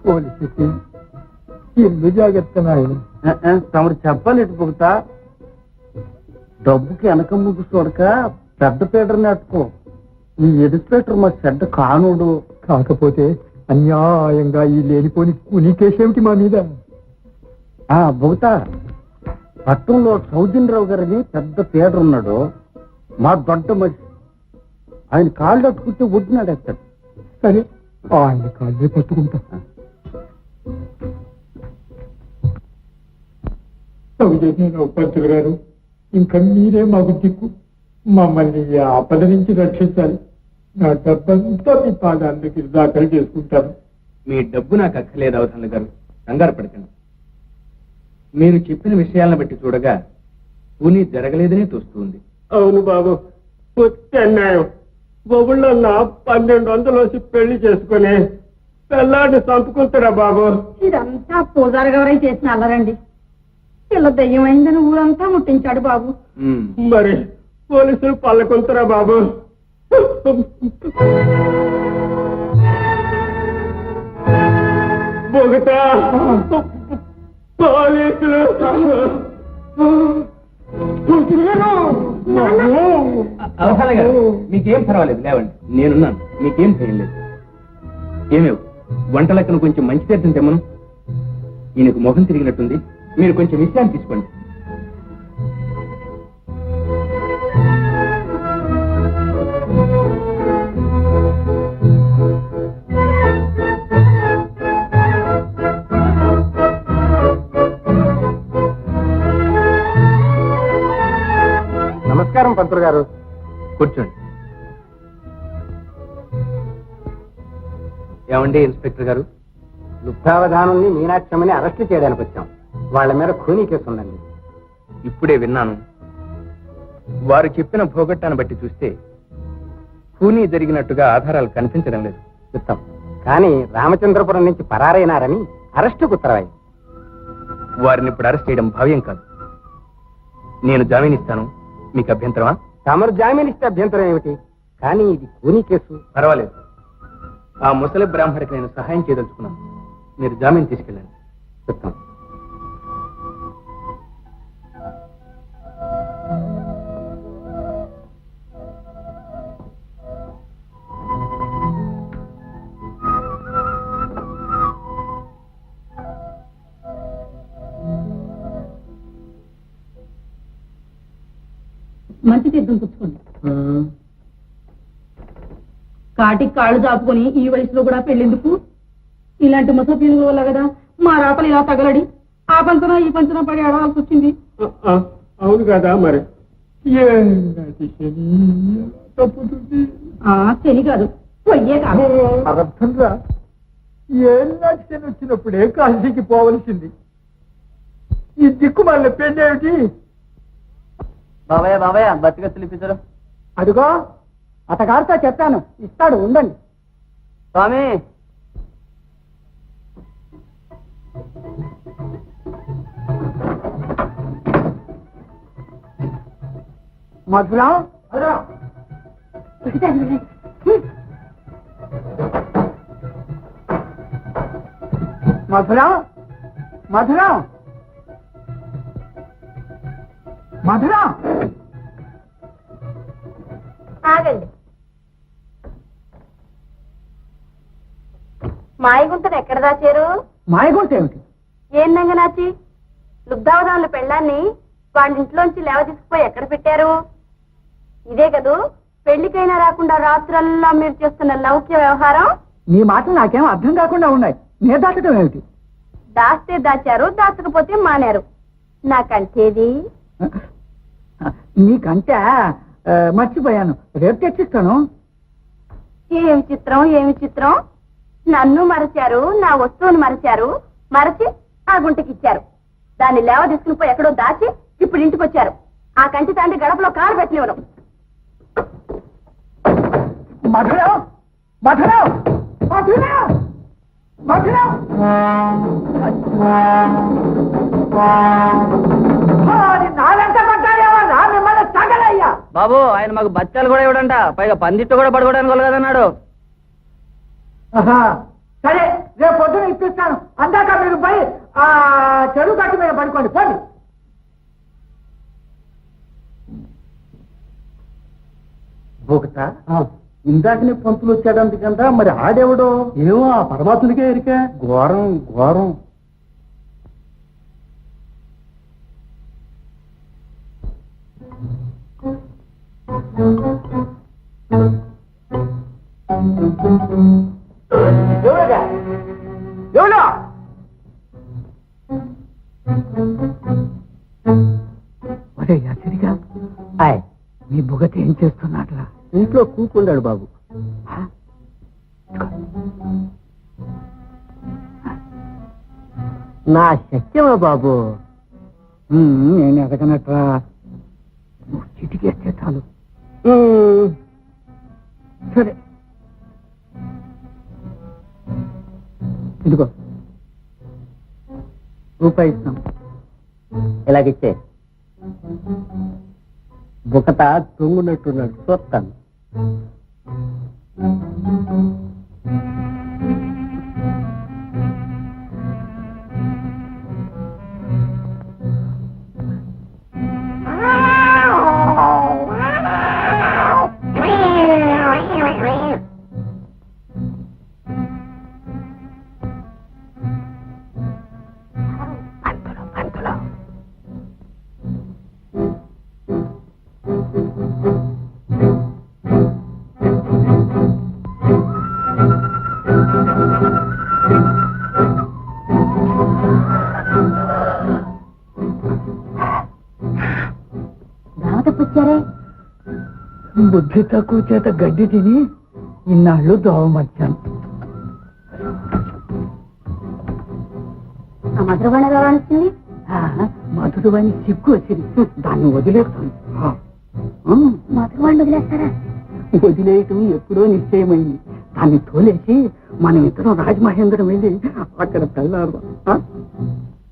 పోలీసుకి ఇల్లు జాగ్రత్త నాయన. తమరు చెప్పలేదు పొగుతా. డబ్బుకి వెనక ముగ్గు చూడక పెద్ద పీటర్ని అట్టుకో. ఈ ఎదుపేటర్ మా చెడ్డ కానుడు. కాకపోతే అన్యాయంగా ఈ లేనిపోని కునికేసేమిటి మా మీద? బొగుతా, పట్టణంలో సౌజన్యరావు గారిని పెద్ద పీటర్ ఉన్నాడు. మా దొడ్డ మనిషి. ఆయన కాళ్ళు అట్టుకుంటే ఒడ్డునాడేస్తాడు. సరే, ఆయన కాళ్ళే పట్టుకుంటా. సౌజన్యరావు పంతులు గారు, ఇంకా మీరే మాకు దిక్కు. మమ్మల్ని ఈ ఆపద నుంచి రక్షించాలి. నా డబ్బంతా మీ పాదాలకి దాఖలు చేసుకుంటాను. మీ డబ్బు నాకు అక్కర్లేదు అవధానులు గారు, కంగారు పడకండి. మీరు చెప్పిన విషయాలను బట్టి చూడగా పూని జరగలేదని తోస్తుంది. అవును బాబు, పూర్తి అన్యాయం. బొగుళ్ళో 1200 వచ్చి పెళ్లి చేసుకుని పెళ్ళాన్ని చంపుకుంటారా బాబు? ఇదంతా పూజారి గారై చేసిన అల్లరండి. పిల్ల దయ్యమైందని ఊరంతా ముట్టించాడు బాబు. మరి పోలీసులు పల్లకుంటారా బాబు? బొగతా పోలీసులు! అవధానులు గారు, మీకేం పర్వాలేదు, లేవండి, నేనున్నాను, మీకేం భయం లేదు. ఏమేవు వంట లెక్కను కొంచెం మంచి తీర్థం తెమ్మను. ఈయనకు మొహం తిరిగినట్టుంది, మీరు కొంచెం విశ్రాంతి తీసుకోండి. నమస్కారం పంతులు గారు. కూర్చోండి. ఏమండి ఇన్స్పెక్టర్ గారు? లుబ్ధావధానుల్ని మీనాక్షమ్మని అరెస్టు చేయడానికి వచ్చాం. వాళ్ళ మీద ఖూనీ కేసు ఉందండి. ఇప్పుడే విన్నాను. వారు చెప్పిన భోగట్టాన్ని బట్టి చూస్తే ఖూనీ జరిగినట్టుగా ఆధారాలు కనిపించడం లేదు. చెప్తాం, కానీ రామచంద్రపురం నుంచి పరారైనారని అరెస్టుకు ఉత్తరవాయి. వారిని ఇప్పుడు అరెస్ట్ చేయడం భావ్యం కాదు. నేను జామీన్ ఇస్తాను, మీకు అభ్యంతరమా? తమరు జామీన్ ఇస్తే అభ్యంతరం ఏమిటి? కానీ ఇది ఖూనీ కేసు. పర్వాలేదు, ఆ ముసలి బ్రాహ్మడికి నేను సహాయం చేయదలుచుకున్నాను. మీరు జామీన్ తీసుకెళ్ళండి. చెప్తాం. మంచి తీర్థం పుచ్చుకోండి. కాటికి కాళ్ళు చాపుకొని ఈ వయసులో కూడా పెళ్ళెందుకు? ఇలాంటి ముసపీనుల వల్ల కదా మా రాపలు ఇలా తగలడి ఆ పంచన ఈ పంచన పడి ఆడవలసి వచ్చింది. అవును కదా, మరి తప్పుతుంది. శని కాదు, పొయ్యే కాదు. అర్థంగా ఏనాటి శని వచ్చినప్పుడే కాశీకి పోవలసింది. ఈ దిక్కు మళ్ళీ పెళ్ళేమిటి? బాబాయ్ బతికత్తులు ఇప్పించడం. అదిగో అతగారితో చెప్పాను, ఇస్తాడు, ఉండండి. స్వామి, మధురం మధురం మధురం మధురం ఆగండి. మాయగుంటను ఎక్కడ దాచారు? మాయగుంట ఏమిటి? ఏం నంగనాచి? లుబ్ధావధానుల పెళ్ళాన్ని వాళ్ళ ఇంట్లోంచి లేవ తీసుకుపోయి ఎక్కడ పెట్టారు? ఇదే కదూ పెళ్లికైనా రాకుండా రాత్రల్లా మీరు చేస్తున్న లౌక్య వ్యవహారం. నీ మాటలు నాకేం అర్థం కాకుండా ఉన్నాయి. నే దాచడం ఏమిటి? దాస్తే దాచారు, దాచకపోతే మానారు. నాకంటేది నీకంటే మర్చిపోయాను, రేపు తెచ్చిస్తాను. ఏమి చిత్రం, ఏమి చిత్రం. నన్ను మరచారు, నా వస్తువును మరచారు, మరచి ఆ గుంటకి ఇచ్చారు. దాన్ని లేవ తీసుకుని పోయి ఎక్కడో దాచి ఇప్పుడు ఇంటికి వచ్చారు. ఆ కంటి తండ్రి గడపలో కాలు పెట్టినవను. మధురం మధురం మధురం మధురం నాలంట పడ్డాడు. బాబు ఆయన మాకు బచ్చాలు కూడా ఇవ్వడంట, పైగా పందిట్టు కూడా పడుకోవడానికి కదన్నాడు. సరే రేపు పొద్దున ఇప్పిస్తాను, అందాక మీరు పోయి ఆ చెరువు కట్టు మీద పడుకోండి పోండి. బొకట ఇందాకనే పంతులు వచ్చాడంట కదా, మరి ఆడేవడో ఏమో ఆ పరమాత్ముడికే ఎరికే. ఘోరం ఘోరం. మీ బుగత ఏం చేస్తున్నాడ్రా? ఇంట్లో కూకుండాడు బాబు. నా శక్యమా బాబు? నేను ఎదగనట్రా, చిటికి ఎత్తే చాలు. సరే ఇదిగో రూపాయి ఇస్తాం. ఇలాగిచ్చే. బుకత తొంగున్నట్టున్నాడు, చూస్తాను. బుద్ధి తక్కువ చేత గడ్డి తిని ఇన్నాళ్ళు దోవమర్చాను. మధురవాణి ఎలా వచ్చింది? మధురవాణి సిగ్గు వచ్చింది, దాన్ని వదిలేస్తాను. మధురవాణి వదిలేస్తారా? వదిలేయటం ఎప్పుడో నిశ్చయమైంది. దాన్ని తోలేసి మనం ఇద్దరం రాజమహేంద్రం వెళ్ళి అక్కడ పెళ్ళారు.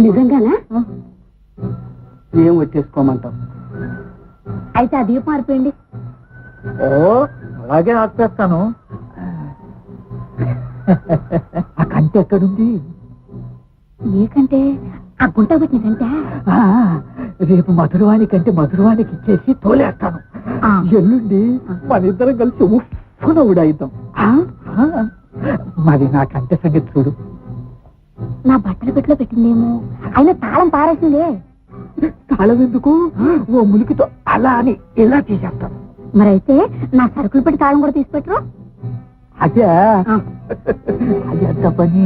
నిజంగానా? ఏం వచ్చేసుకోమంటాం? అయితే ఆ దీపం ఆరిపోయింది. ఓ అలాగే ఆపేస్తాను. ఆ కంటి ఎక్కడుంది? నీకంటే ఆ గుంట పెట్టిన కంటే రేపు మధురవాణి కంటే మధురవాణికి ఇచ్చేసి తోలేస్తాను. ఎల్లుండి మన ఇద్దరం కలిసి ఉప్పున ఉడాయిద్దాం. మరి నా కంటే సంగతి చూడు. నా బట్టల పెట్టిలో పెట్టిందేమో, అయినా తాళం పారేసిందే. తాళం ఎందుకు? ఓ ములికితో అలా అని ఇలా తీసేస్తాను. మరైతే నా సరుకులు పెట్టి తాళం కూడా తీసి పెట్టరు. అదే అది అంత పని.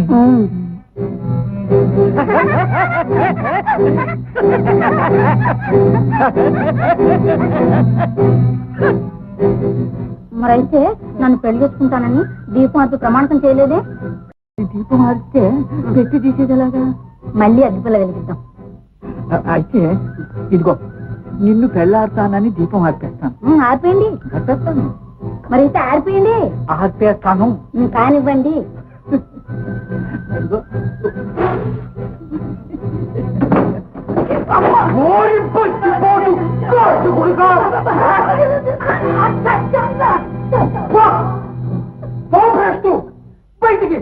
మరైతే నన్ను పెళ్లి చేసుకుంటానని దీపం అర్థం ప్రమాణకం చేయలేదే? దీపం ఆరిస్తే పెట్టి తీసేది ఎలాగా? మళ్ళీ అగ్గిపుల్ల వెలిగిద్దాం. అయితే ఇదిగో నిన్ను పెళ్ళాడతానని దీపం ఆర్పేస్తాను. ఆర్పేయండి. ఆర్పేస్తాను. మరైతే ఆర్పేయండి. ఆర్పేస్తాను. కానివ్వండి. బయటికి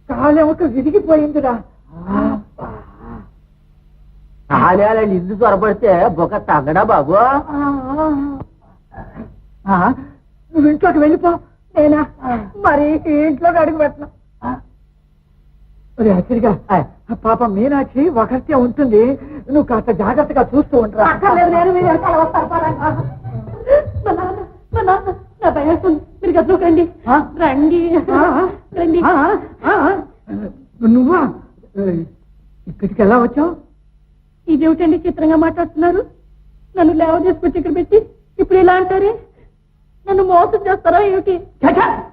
కాలేమక విరిగిపోయిందిరా. కాలేలని ఇల్లు త్వరపడితే బొక తగ్గడా బాబు? నువ్వు ఇంట్లోకి వెళ్ళిపో. నేనా మరి ఇంట్లోకి అడుగు పెట్టను. యాక్చువల్గా పాప మీనాక్షి ఒకరితే ఉంటుంది, నువ్వు కాస్త జాగ్రత్తగా చూస్తూ ఉంటా. మీరు గదిలోకండి. రండి రండి. నువ్వా ఇక్కడికి ఎలా వచ్చావు? ఇదేమిటండి చిత్రంగా మాట్లాడుతున్నారు? నన్ను లేవ తీసుకొచ్చి ఇక్కడ పెట్టి ఇప్పుడు ఇలా అంటారే? నన్ను మోసం చేస్తారా ఏమిటి?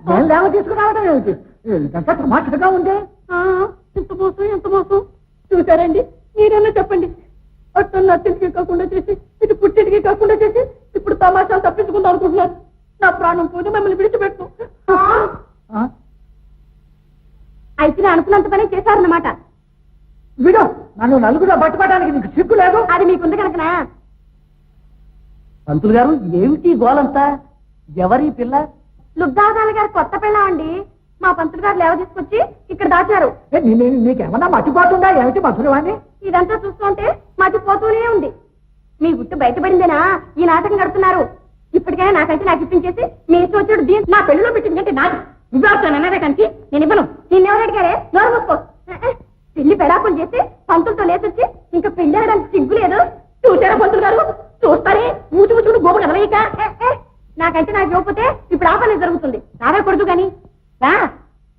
నేను లేవ తీసుకురావడం ఏమిటి? మాటగా ఉందే. ఎంత మోసం ఎంత మోసం చూసారండి. మీరేనా చెప్పండి. అట్టను అత్తింటికి కాకుండా చేసి ఇటు పుట్టింటికి కాకుండా చేసి ఇప్పుడు తమాషాలు తప్పించుకుందాం అనుకుంటున్నారు. నా ప్రాణం పోతే మిమ్మల్ని విడిచిపెట్టు. అయితే నేను అనుకున్నంత పని చేశారన్నమాట. వీడు నన్ను నలుగురు పట్టుకోవడానికి నీకు సిగ్గు లేదు. అది మీకుంది కనుకనా? పంతులు గారు ఏమిటి గోలంతా? ఎవరి పిల్ల? లుబ్దావదాల గారు కొత్త పిల్ల అండి. మా పంతులు గారు లేవ తీసుకొచ్చి ఇక్కడ దాచారు. నీకేమన్నా మర్చిపోతుందా ఏమిటి మధురవాణి? ఇదంతా చూస్తుంటే మతిపోతూనే ఉంది. మీ గుట్టు బయటపడిందేనా ఈ నాటకం కడుతున్నారు? ఇప్పటికైనా నాకంటే నాకు ఇప్పించేసి మీ ఇష్టం వచ్చాడు దీని నా పెళ్లిలో పెట్టిందంటే నాకు నువ్వే కంటే నేను ఇవ్వను. నిన్నెవరు అడిగారే? నోరు మూసుకో. పెళ్లి పెడాకులు చేసి పంతులతో లేచొచ్చి ఇంకా పెళ్లి ఆడడానికి సిగ్గు లేదు. చూసారా పంతులు గారు? చూస్తారే మూచు మూచుకుని గోప కదలయ్యక. నాకంటే నాకు ఇవ్వకపోతే ఇప్పుడు ఆ పని జరుగుతుంది. రాకూడదు కానీ రా.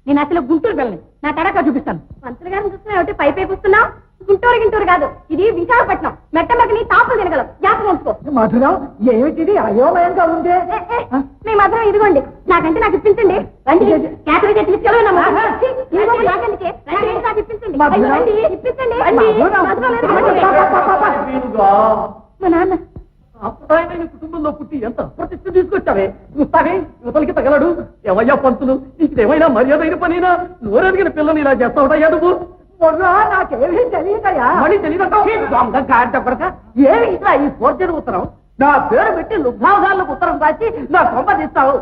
నేను అసలు గుంటూరు వెళ్ళను. నా తడక చూపిస్తాను. పంతులు గారిని చూస్తున్నా పై పైకి వస్తున్నావు. గుంటూరు కాదు, ఇది విశాఖపట్నం. మెట్టమక్కని తాపులు తినగలం. జ్ఞాపకం ఉంచుకో. మధురం ఏమిటిది అయోమయంగా ఉందే? మీ మధురం ఇదిగోండి. నాకంటే నాకు ఇప్పించండి. రండి క్యాటరీ చేసి ఇప్పించండి. మా నాన్న అప్పుడైన కుటుంబంలో పుట్టి ఎంత ప్రతిష్ట తీసుకొచ్చావే. చూస్తావే యువతలకి తగలడు. ఏమయ్యా పంతులు, నీకు ఏమైనా మర్యాదైన పనైనా నోరెదిగిన పిల్లని ఇలా చేస్తా ఉంటాయా నువ్వు? నాకేమీ తెలియదయా. మళ్ళీ తెలియదు. ఏమి ఇట్లా ఈ ఫోర్జరీ ఉత్తరం? నా పేరు పెట్టి లుబ్ధావధాలకు ఉత్తరం రాసి నా కొంప తీస్తావు.